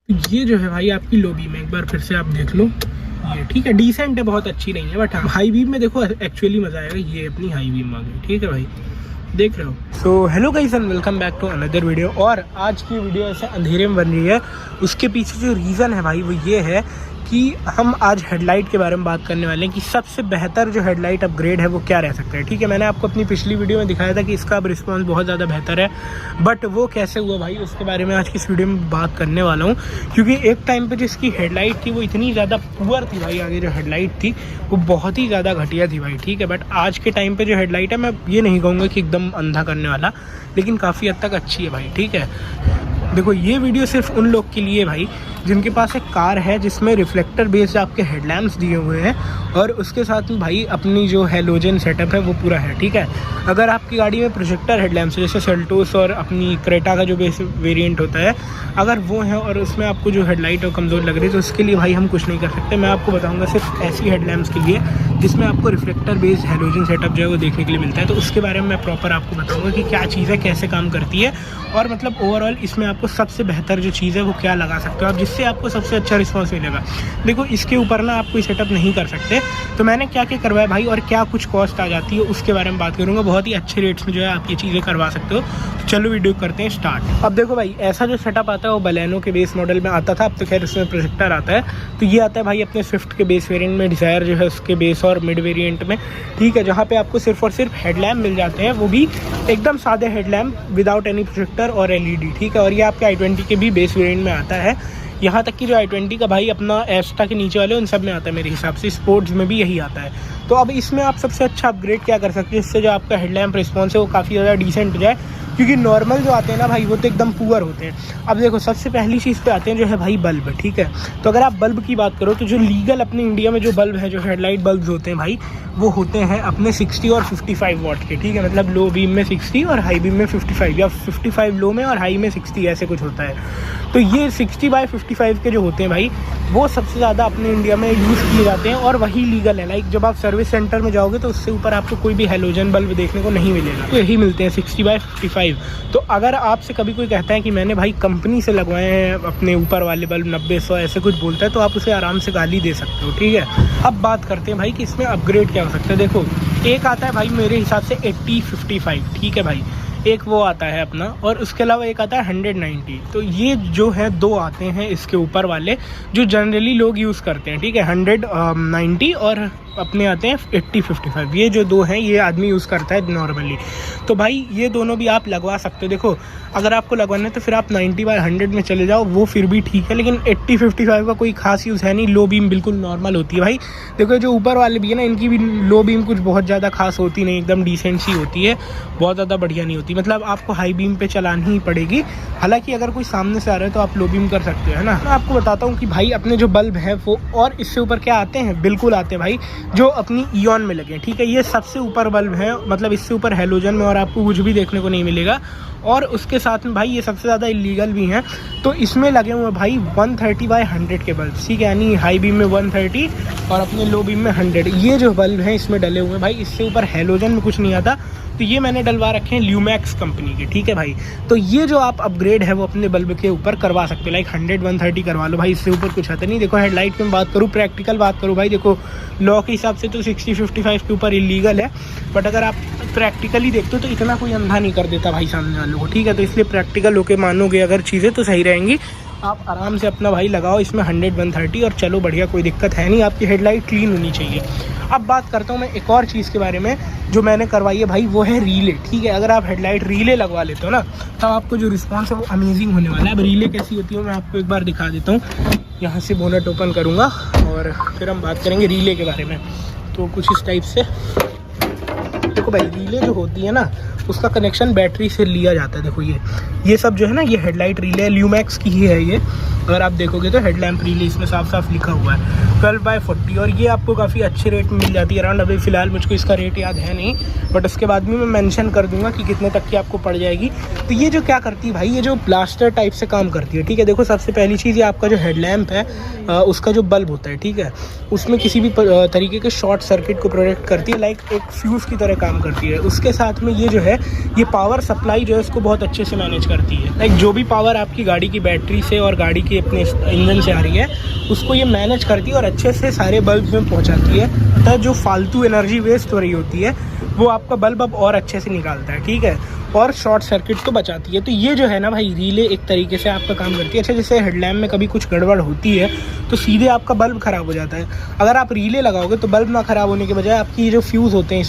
ये जो है भाई आपकी लो बीम है, एक बार फिर से आप देख लो। ये ठीक है, डिसेंट है, बहुत अच्छी नहीं है, बट हाई बीम में देखो एक्चुअली मजा आएगा। ये अपनी हाई बीम आ गई, ठीक है भाई, देख रहे हो। So hello guys and welcome back to another video. और आज की वीडियो ऐसे अंधेरे में बन रही है, उसके पीछे जो रीज़न है भाई वो ये है कि हम आज हेडलाइट के बारे में बात करने वाले हैं कि सबसे बेहतर जो हेडलाइट अपग्रेड है वो क्या रह सकता है। ठीक है, मैंने आपको अपनी पिछली वीडियो में दिखाया था कि इसका अब रिस्पॉन्स बहुत ज़्यादा बेहतर है, बट वो कैसे हुआ भाई उसके बारे में आज की इस वीडियो में बात करने वाला हूँ। क्योंकि एक टाइम पे जिसकी हेडलाइट थी वो इतनी ज़्यादा पुअर थी भाई, आगे जो हेडलाइट थी वो बहुत ही ज़्यादा घटिया थी भाई। ठीक है, बट आज के टाइम पर जो हेडलाइट है, मैं ये नहीं कहूँगा कि एकदम अंधा करने वाला, लेकिन काफ़ी हद तक अच्छी है भाई। ठीक है, देखो ये वीडियो सिर्फ उन लोग के लिए भाई जिनके पास एक कार है जिसमें रिफ्लेक्टर बेस्ड आपके हेडलैम्प्स दिए हुए हैं और उसके साथ में भाई अपनी जो हैलोजन सेटअप है वो पूरा है। ठीक है, अगर आपकी गाड़ी में प्रोजेक्टर हेडलैम्प्स जैसे सेल्टोस और अपनी क्रेटा का जो बेस वेरिएंट होता है, अगर वो है और उसमें आपको जो हेडलाइट है कमज़ोर लग रही है, तो उसके लिए भाई हम कुछ नहीं कर सकते। मैं आपको बताऊँगा सिर्फ ऐसी हेडलैम्प्स के लिए जिसमें आपको रिफ्लेक्टर बेस्ड हैलोजन सेटअप जो है वो देखने के लिए मिलता है। तो उसके बारे में मैं प्रॉपर आपको बताऊँगा कि क्या चीज़ है, कैसे काम करती है, और मतलब ओवरऑल इसमें आपको सबसे बेहतर जो चीज़ है वो क्या लगा सकते हो आप, जिससे आपको सबसे अच्छा रिस्पांस मिलेगा। देखो इसके ऊपर ना आप कोई सेटअप नहीं कर सकते, तो मैंने क्या क्या करवाया भाई और क्या कुछ कॉस्ट आ जाती है उसके बारे में बात करूँगा। बहुत ही अच्छे रेट्स में जो है आप ये चीज़ें करवा सकते हो। तो चलो वीडियो करते हैं स्टार्ट। अब देखो भाई, ऐसा जो सेटअप आता है वो बलेनो के बेस मॉडल में आता था, अब तो खैर उसमें प्रोजेक्टर आता है। तो ये आता है भाई अपने स्विफ्ट के बेस वेरिएंट में, डिज़ायर जो है उसके बेस और मिड वेरिएंट में। ठीक है, जहाँ पे आपको सिर्फ और सिर्फ हेडलैम्प मिल जाते हैं, वो भी एकदम सादे हेडलैम्प विदाउट एनी प्रोजेक्टर और एलईडी। ठीक है, और ये आपके i20 के भी बेस वेरिएंट में आता है। यहाँ तक कि जो i20 का भाई अपना एस्टा के नीचे वाले उन सब में आता है, मेरे हिसाब से स्पोर्ट्स में भी यही आता है। तो अब इसमें आप सबसे अच्छा अपग्रेड क्या कर सकते हैं, इससे जो आपका हेडलैम्प रिस्पॉन्स है वो काफ़ी ज़्यादा डिसेंट हो जाए। क्योंकि नॉर्मल जो आते हैं ना भाई वो तो एकदम पुअर होते हैं। अब देखो सबसे पहली चीज़ पे आते हैं जो है भाई बल्ब। ठीक है, तो अगर आप बल्ब की बात करो तो जो लीगल अपने इंडिया में जो बल्ब है, जो हेडलाइट बल्ब होते हैं भाई, वो होते हैं अपने 60 और 55 वाट के। ठीक है, मतलब लो बीम में 60 और हाई बीम में 55, या 55 लो में और हाई में 60, ऐसे कुछ होता है। तो ये 60/55 के जो होते हैं भाई वो सबसे ज़्यादा अपने इंडिया में यूज़ किए जाते हैं और वही लीगल है। लाइक जब आप सर्विस सेंटर में जाओगे तो उससे ऊपर आपको कोई भी हैलोजन बल्ब देखने को नहीं मिलेगा, तो यही मिलते हैं 60/55। तो अगर आपसे कभी कोई कहता है कि मैंने भाई कंपनी से लगवाए हैं अपने ऊपर वाले बल्ब 90-100 ऐसे कुछ बोलता है, तो आप उसे आराम से गाली दे सकते हो। ठीक है, अब बात करते हैं भाई कि इसमें अपग्रेड क्या हो सकता है। देखो एक आता है भाई मेरे हिसाब से 80/55। ठीक है भाई, एक वो आता है अपना, और उसके अलावा एक आता है 190। तो ये जो है दो आते हैं इसके ऊपर वाले जो जनरली लोग यूज़ करते हैं। ठीक है, 190 और अपने आते हैं 80/55। ये जो दो हैं ये आदमी यूज़ करता है नॉर्मली। तो भाई ये दोनों भी आप लगवा सकते हो। देखो अगर आपको लगवाना है तो फिर आप 90/100 में चले जाओ, वो फिर भी ठीक है, लेकिन 80/55 का कोई खास यूज़ है नहीं। लो बीम बिल्कुल नॉर्मल होती है भाई। देखो जो ऊपर वाले भी है ना, इनकी भी लो बीम कुछ बहुत ज़्यादा खास होती नहीं, एकदम डिसेंट सी होती है, बहुत ज़्यादा बढ़िया नहीं होती। मतलब आपको हाई बीम पे चलानी ही पड़ेगी। हालांकि अगर कोई सामने से आ रहा है तो आप लो बीम कर सकते हो, है ना। मैं आपको बताता हूँ कि भाई अपने जो बल्ब है वो और इससे ऊपर क्या आते हैं, बिल्कुल आते हैं भाई जो अपनी इयॉन में लगे। ठीक है, ये सबसे ऊपर बल्ब है, मतलब इससे ऊपर हैलोजन में और आपको कुछ भी देखने को नहीं मिलेगा। और उसके साथ में भाई ये सबसे ज़्यादा इलीगल भी हैं। तो इसमें लगे हुए भाई 130/100 के बल्ब। ठीक है, यानी हाई बीम में 130 और अपने लो बीम में 100। ये जो बल्ब हैं इसमें डले हुए हैं भाई, इससे ऊपर हैलोजन में कुछ नहीं आता। तो ये मैंने डलवा रखे हैं ल्यूमैक्स कंपनी के। ठीक है भाई, तो ये जो आप अपग्रेड है वो अपने बल्ब के ऊपर करवा सकते हो। लाइक 100-130 करवा लो भाई, इससे ऊपर कुछ आता नहीं। देखो हेडलाइट में बात करूँ, प्रैक्टिकल बात करूँ भाई, देखो लॉ के हिसाब से तो 60/55 के ऊपर इलीगल है, बट अगर आप प्रैक्टिकली देखते हो तो इतना कोई अंधा नहीं कर देता भाई सामने वालों को। ठीक है, तो इसलिए प्रैक्टिकल होके मानोगे अगर चीज़ें तो सही रहेंगी। आप आराम से अपना भाई लगाओ इसमें 100-130 और चलो बढ़िया, कोई दिक्कत है नहीं। आपकी हेडलाइट क्लीन होनी चाहिए। अब बात करता हूँ मैं एक और चीज़ के बारे में जो मैंने करवाई है भाई, वो है रीले। ठीक है, अगर आप हेडलाइट रीले लगवा लेते हो ना तब आपको जो रिस्पांस है वो अमेजिंग होने वाला है। अब रीले कैसी होती है मैं आपको एक बार दिखा देता हूँ। यहाँ से बोनट ओपन करूँगा और फिर हम बात करेंगे रीले के बारे में। तो कुछ इस टाइप से देखो भाई, रीले जो होती है ना उसका कनेक्शन बैटरी से लिया जाता है। देखो ये सब जो है ना, ये हेडलाइट रीले ल्यूमैक्स की ही है ये। अगर आप देखोगे तो हेडलैम्प रीले इसमें साफ साफ लिखा हुआ है 12/40, और ये आपको काफ़ी अच्छे रेट में मिल जाती है अराउंड। अभी फ़िलहाल मुझको इसका रेट याद है नहीं, बट उसके बाद भी मैं मेंशन कर दूंगा कि कितने तक की आपको पड़ जाएगी। तो ये जो क्या करती है भाई, ये जो ब्लास्टर टाइप से काम करती है। ठीक है, देखो सबसे पहली चीज़ ये आपका जो हेडलैम्प है उसका जो बल्ब होता है, ठीक है, उसमें किसी भी तरीके के शॉर्ट सर्किट को प्रोटेक्ट करती है, लाइक एक फ्यूज़ की तरह काम करती है। उसके साथ में ये जो है ये पावर सप्लाई जो है उसको बहुत अच्छे से मैनेज करती है। लाइक जो भी पावर आपकी गाड़ी की बैटरी से और गाड़ी के की अपने इंजन से आ रही है उसको ये मैनेज करती है और अच्छे से सारे बल्ब में पहुंचाती है। अतः जो फालतू एनर्जी वेस्ट हो रही होती है वो आपका बल्ब अब और अच्छे से निकालता है, ठीक है, और शॉर्ट सर्किट तो बचाती है। तो ये जो है ना भाई रिले एक तरीके से आपका काम करती है। अच्छा, जैसे हेडलैम्प में कभी कुछ गड़बड़ होती है तो सीधे आपका बल्ब ख़राब हो जाता है। अगर आप रिले लगाओगे तो बल्ब ना ख़राब होने के बजाय आपकी जो फ्यूज़ होते हैं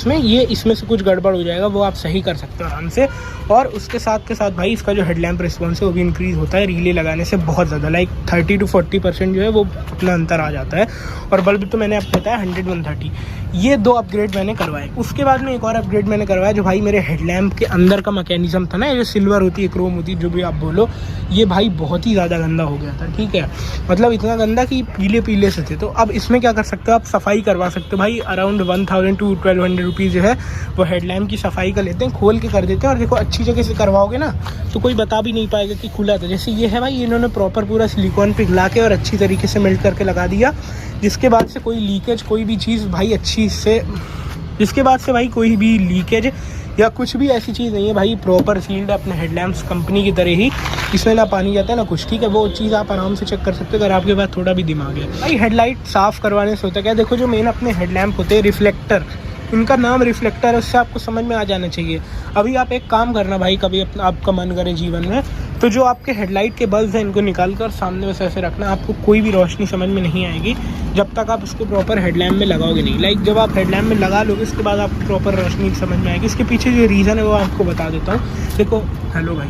इसमें से कुछ गड़बड़ हो जाएगा, वो आप सही कर सकते हो आराम से। और उसके साथ के साथ भाई इसका जो हेडलैम्प रिस्पॉन्स है वो भी इंक्रीज़ होता है रिले लगाने से बहुत ज़्यादा, लाइक 30 to 40% जो है वो अपना अंतर आ जाता है। और बल्ब तो मैंने आपको बताया 100-130, ये 2 अपग्रेड मैंने करवाए। उसके बाद में एक और अपग्रेड मैंने करवाया जो भाई मेरे हेडलैम्प के अंदर का मैकेनिज्म था ना, ये सिल्वर होती है, क्रोम होती है, जो भी आप बोलो, ये भाई बहुत ही ज़्यादा गंदा हो गया था, ठीक है, मतलब इतना गंदा कि पीले पीले से थे। तो अब इसमें क्या कर सकते हो आप, सफाई करवा सकते हो भाई। अराउंड 1000 to 1200 रुपीज़ जो है वो हेडलैम्प की सफाई का लेते हैं, खोल के कर देते हैं। और देखो अच्छी जगह से करवाओगे ना तो कोई बता भी नहीं पाएगा कि खुला था। जैसे ये है भाई, इन्होंने प्रॉपर पूरा सिलिकॉन पिघला के और अच्छी तरीके से मेल्ट करके लगा दिया, जिसके बाद से कोई लीकेज कोई भी चीज़ भाई अच्छी से, जिसके बाद से भाई कोई भी लीकेज या कुछ भी ऐसी चीज़ नहीं है भाई, प्रॉपर सील्ड अपने हेडलैम्प्स कंपनी की तरह ही, इसमें ना पानी जाता है ना कुछ, ठीक है। वो चीज़ आप आराम से चेक कर सकते हो अगर आपके पास थोड़ा भी दिमाग है भाई। हेडलाइट साफ़ करवाने से होता है क्या, देखो जो मेन अपने हेडलैम्प होते हैं रिफ्लेक्टर, इनका नाम रिफ्लेक्टर है, उससे आपको समझ में आ जाना चाहिए। अभी आप एक काम करना भाई, कभी आपका मन करे जीवन में, तो जो आपके हेडलाइट के बल्ब हैं इनको निकाल कर सामने वैसे ऐसे रखना, आपको कोई भी रोशनी समझ में नहीं आएगी जब तक आप उसको प्रॉपर हेडलैम्प में लगाओगे नहीं। लाइक जब आप हेडलैम्प में लगा लोगे उसके बाद आपको प्रॉपर रोशनी समझ में आएगी। इसके पीछे जो रीज़न है वो आपको बता देता हूँ। देखो हेलो भाई,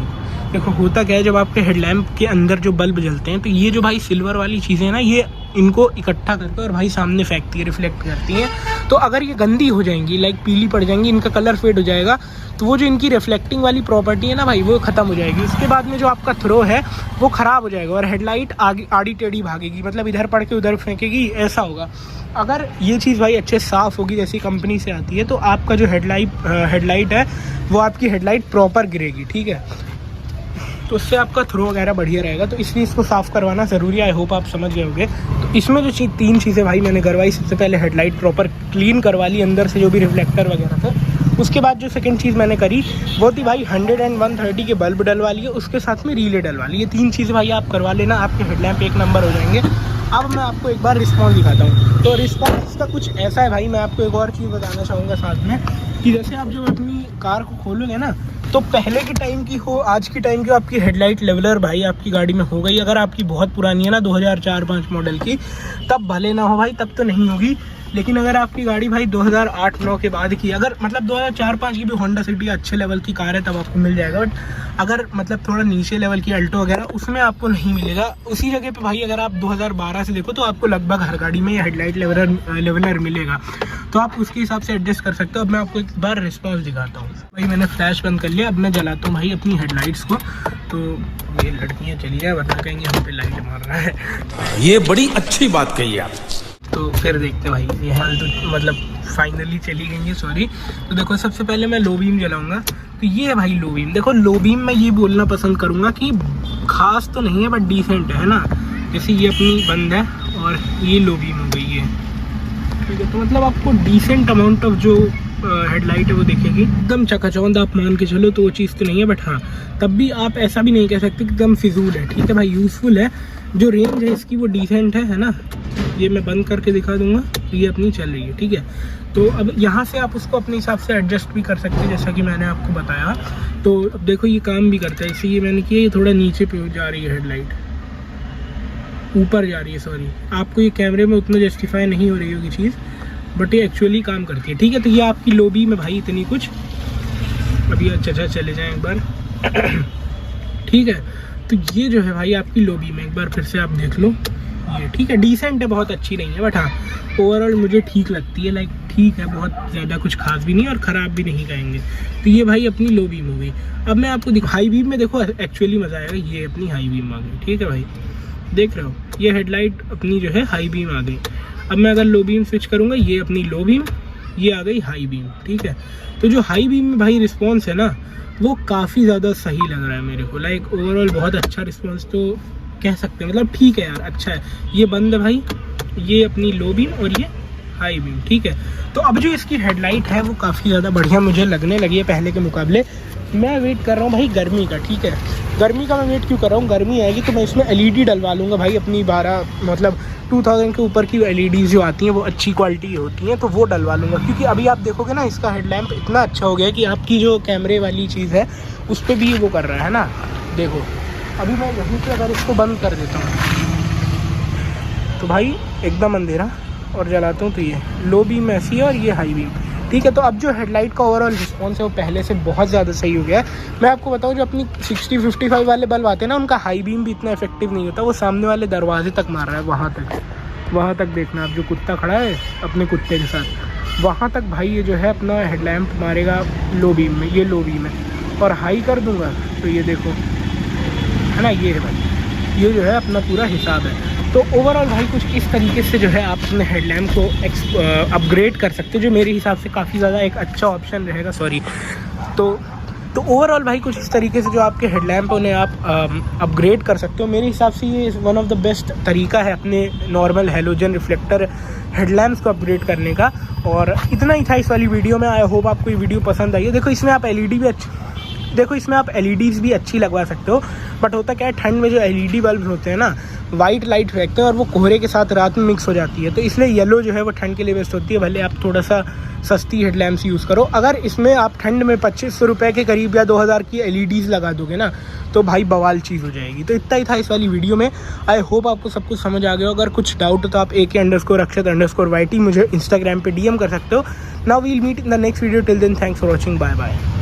देखो होता क्या है, जब आपके हेडलैम्प के अंदर जो बल्ब जलते हैं तो ये जो भाई सिल्वर वाली चीज़ें ना, ये इनको इकट्ठा करके और भाई सामने फेंकती है, रिफ्लेक्ट करती हैं। तो अगर ये गंदी हो जाएंगी, लाइक पीली पड़ जाएंगी, इनका कलर फेड हो जाएगा, तो वो जो इनकी रिफ्लेक्टिंग वाली प्रॉपर्टी है ना भाई वो ख़त्म हो जाएगी। उसके बाद में जो आपका थ्रो है वो ख़राब हो जाएगा और हेडलाइट आगे आड़ी टेढ़ी भागेगी, मतलब इधर पड़ के उधर फेंकेगी, ऐसा होगा। अगर ये चीज़ भाई अच्छे साफ़ होगी जैसी कंपनी से आती है तो आपका जो हेडलाइट है वो आपकी हेडलाइट प्रॉपर गिरेगी, ठीक है, तो उससे आपका थ्रो वगैरह बढ़िया रहेगा। तो इसलिए इसको साफ़ करवाना ज़रूरी है। आई होप आप समझ गए होंगे। तो इसमें जो 3 चीज़ें भाई मैंने करवाई, सबसे पहले हेडलाइट प्रॉपर क्लीन करवा ली अंदर से जो भी रिफ्लेक्टर वगैरह था। उसके बाद जो सेकंड चीज़ मैंने करी वो थी भाई 100 and 130 के बल्ब डलवा लिए, उसके साथ में रीले डलवा लिए। ये 3 चीज़ें भाई आप करवा लेना, आपके हेडलैम्प एक नंबर हो जाएंगे। अब मैं आपको एक बार रिस्पॉन्स दिखाता हूँ। तो रिस्पॉन्स इसका कुछ ऐसा है भाई, मैं आपको एक और चीज़ बताना चाहूँगा साथ में, कि जैसे आप जब अपनी कार को खोलोगे ना तो पहले के टाइम की हो आज की टाइम की आपकी हेडलाइट लेवलर भाई आपकी गाड़ी में हो गई। अगर आपकी बहुत पुरानी है ना 2004-05 मॉडल की, तब भले ना हो भाई, तब तो नहीं होगी। लेकिन अगर आपकी गाड़ी भाई 2008-09 के बाद की, अगर मतलब 2004-05 की भी होंडा सिटी अच्छे लेवल की कार है तब आपको मिल जाएगा। बट अगर मतलब थोड़ा नीचे लेवल की अल्टो वगैरह उसमें आपको नहीं मिलेगा। उसी जगह पे भाई अगर आप 2012 से देखो तो आपको लगभग हर गाड़ी में ये हेडलाइट लेवलर मिलेगा, तो आप उसके हिसाब से एडजस्ट कर सकते हो। अब मैं आपको एक बार रिस्पॉन्स दिखाता हूँ भाई। मैंने फ्लैश बंद कर लिया, अब मैं जलाता हूँ भाई अपनी हेडलाइट्स को। तो ये लड़कियाँ चली जाए वरना कहेंगे हम पे लाइट मार रहा है। ये बड़ी अच्छी बात कही आप। तो फिर देखते भाई, ये हाल तो मतलब फाइनली चली गई है, सॉरी। तो देखो सबसे पहले मैं लो बीम जलाऊंगा। तो ये है भाई लो बीम। देखो लो बीम मैं ये बोलना पसंद करूँगा कि खास तो नहीं है बट डिसेंट है ना। जैसे ये अपनी बंद है और ये लो बीम हो गई है, ठीक है। तो मतलब आपको डिसेंट अमाउंट ऑफ जो हेडलाइट है वो देखेगी। एकदम चकाचौंध आप मान के चलो तो वो चीज़ तो नहीं है, बट हाँ तब भी आप ऐसा भी नहीं कह सकते कि एकदम फिजूल है, ठीक है भाई, यूज़फुल है। जो रेंज है इसकी वो डिसेंट है ना। ये मैं बंद करके दिखा दूंगा, ये अपनी चल रही है, ठीक है। तो अब यहाँ से आप उसको अपने हिसाब से एडजस्ट भी कर सकते हैं जैसा कि मैंने आपको बताया। तो अब देखो ये काम भी करता है। इसे ये मैंने किया, ये थोड़ा नीचे पे जा रही है हेडलाइट, ऊपर जा रही है, सॉरी। आपको ये कैमरे में उतना जस्टिफाई नहीं हो रही होगी चीज़, बट ये एक्चुअली काम करती है, ठीक है। तो ये आपकी लोबी में भाई इतनी कुछ। अभी अच्छा चले जाएँ एक बार ठीक है। तो ये जो है भाई आपकी लोबी में एक बार फिर से आप देख लो, ये ठीक है, डिसेंट है, बहुत अच्छी नहीं है, बट हाँ ओवरऑल मुझे ठीक लगती है। लाइक ठीक है, बहुत ज़्यादा कुछ खास भी नहीं और ख़राब भी नहीं कहेंगे। तो ये भाई अपनी लो बीम हो गई। अब मैं आपको हाई बीम में देखो एक्चुअली मज़ा आएगा। ये अपनी हाई बीम आ गई, ठीक है भाई, देख रहे हो, ये हेडलाइट अपनी जो है हाई बीम आ गई। अब मैं अगर लो बीम स्विच करूँगा, ये अपनी लो बीम, ये आ गई हाई बीम, ठीक है। तो जो हाई बीम में भाई रिस्पॉन्स है ना वो काफ़ी ज़्यादा सही लग रहा है मेरे को। लाइक ओवरऑल बहुत अच्छा रिस्पॉन्स तो कह सकते हैं, मतलब ठीक है यार, अच्छा है। ये बंद है भाई, ये अपनी लो बीम और ये हाई बीम, ठीक है। तो अब जो इसकी हेडलाइट है वो काफ़ी ज़्यादा बढ़िया मुझे लगने लगी है पहले के मुकाबले। मैं वेट कर रहा हूँ भाई गर्मी का, ठीक है। गर्मी का मैं वेट क्यों कर रहा हूँ, गर्मी आएगी तो मैं इसमें LED डलवा लूँगा भाई अपनी 2000 के ऊपर की LEDs जो आती हैं वो अच्छी क्वालिटी होती हैं, तो वो डलवा लूँगा। क्योंकि अभी आप देखोगे ना इसका हेडलैम्प इतना अच्छा हो गया है कि आपकी जो कैमरे वाली चीज़ है उस पर भी वो कर रहा है ना। देखो अभी मैं यहीं पर अगर इसको बंद कर देता हूँ तो भाई एकदम अंधेरा, और जलाता हूँ तो ये लो बीम ऐसी है और ये हाई बीम, ठीक है। तो अब जो हेडलाइट का ओवरऑल रिस्पॉन्स है वो पहले से बहुत ज़्यादा सही हो गया है। मैं आपको बताऊँ जो अपनी 60-55 वाले बल्ब आते हैं ना उनका हाई बीम भी इतना इफेक्टिव नहीं होता, वो सामने वाले दरवाजे तक मार रहा है, वहाँ तक देखना आप, जो कुत्ता खड़ा है अपने कुत्ते के साथ वहाँ तक भाई ये जो है अपना हेडलैम्प मारेगा लो बीम में, ये लो बीम है। और हाई कर दूँगा तो ये देखो है ना, ये है भाई, ये जो है अपना पूरा हिसाब है। तो ओवरऑल भाई कुछ इस तरीके से जो है आप अपने हेडलैम्प को अपग्रेड कर सकते हो, जो मेरे हिसाब से काफ़ी ज़्यादा एक अच्छा ऑप्शन रहेगा। सॉरी, तो ओवरऑल भाई कुछ इस तरीके से जो आपके हेडलैम्प उन्हें आप अपग्रेड कर सकते हो। मेरे हिसाब से ये वन ऑफ द बेस्ट तरीका है अपने नॉर्मल हेलोजन रिफ्लेक्टर हेडलैम्प्स को अपग्रेड करने का। और इतना ही था इस वाली वीडियो में। आई होप आपको ये वीडियो पसंद आई है। देखो इसमें आप LEDs भी अच्छी लगवा सकते हो, बट होता क्या है ठंड में जो LED बल्ब होते हैं ना वाइट लाइट फेंकते हैं और वो कोहरे के साथ रात में मिक्स हो जाती है, तो इसलिए येलो जो है वो ठंड के लिए बेस्ट होती है। भले आप थोड़ा सा सस्ती हेडलैम्प्स यूज़ करो, अगर इसमें आप ठंड में 2500 रुपये के करीब या 2000 की LEDs लगा दोगे ना तो भाई बवाल चीज़ हो जाएगी। तो इतना ही था इस वाली वीडियो में। आई होप आपको सब कुछ समझ आ गया हो। अगर कुछ डाउट हो तो आप AK_Akshat_YT मुझे इंस्टाग्राम पे DM कर सकते हो। Now we'll meet in the next video, till then thanks for watching, bye bye.